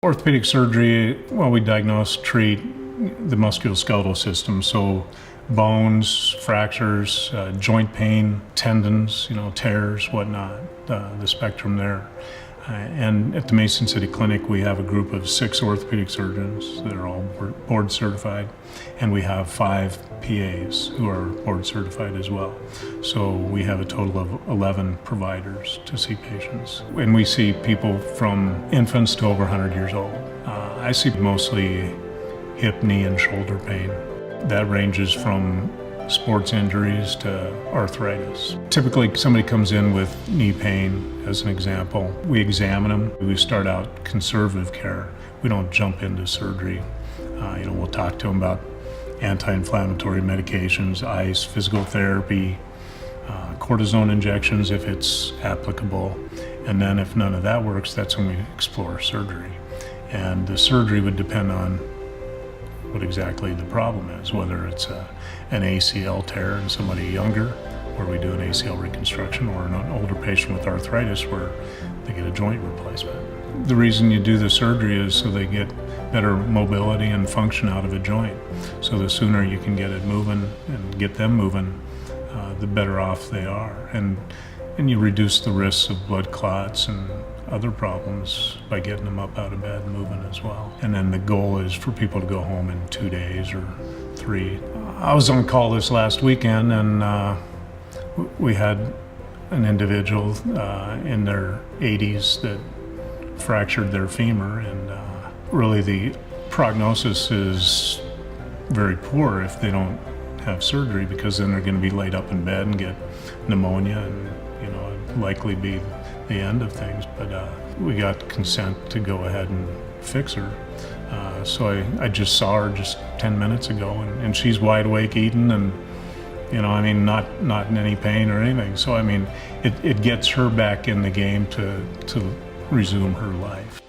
Orthopedic surgery, well, we diagnose, treat the musculoskeletal system, so bones, fractures, joint pain, tendons, tears, whatnot, the spectrum there. And at the Mason City Clinic, we have a group of 6 orthopedic surgeons that are all board certified, and we have 5 PAs who are board certified as well. So we have a total of 11 providers to see patients. And we see people from infants to over 100 years old. I see mostly hip, knee, and shoulder pain. That ranges from sports injuries to arthritis. Typically, somebody comes in with knee pain, as an example. We examine them. We start out conservative care. We don't jump into surgery. We'll talk to them about anti-inflammatory medications, ice, physical therapy, cortisone injections if it's applicable. And then if none of that works, that's when we explore surgery. And the surgery would depend on what exactly the problem is, whether it's an ACL tear in somebody younger, where we do an ACL reconstruction, or an older patient with arthritis where they get a joint replacement. The reason you do the surgery is so they get better mobility and function out of a joint. So the sooner you can get it moving and get them moving, the better off they are. And you reduce the risks of blood clots and other problems by getting them up out of bed and moving as well. And then the goal is for people to go home in 2 days or 3. I was on call this last weekend, and we had an individual in their 80s that fractured their femur, and really the prognosis is very poor if they don't have surgery, because then they're going to be laid up in bed and get pneumonia, and it'd likely be the end of things. But we got consent to go ahead and fix her. So I just saw her just 10 minutes ago, and she's wide awake eating, and not in any pain or anything. So it gets her back in the game to resume her life.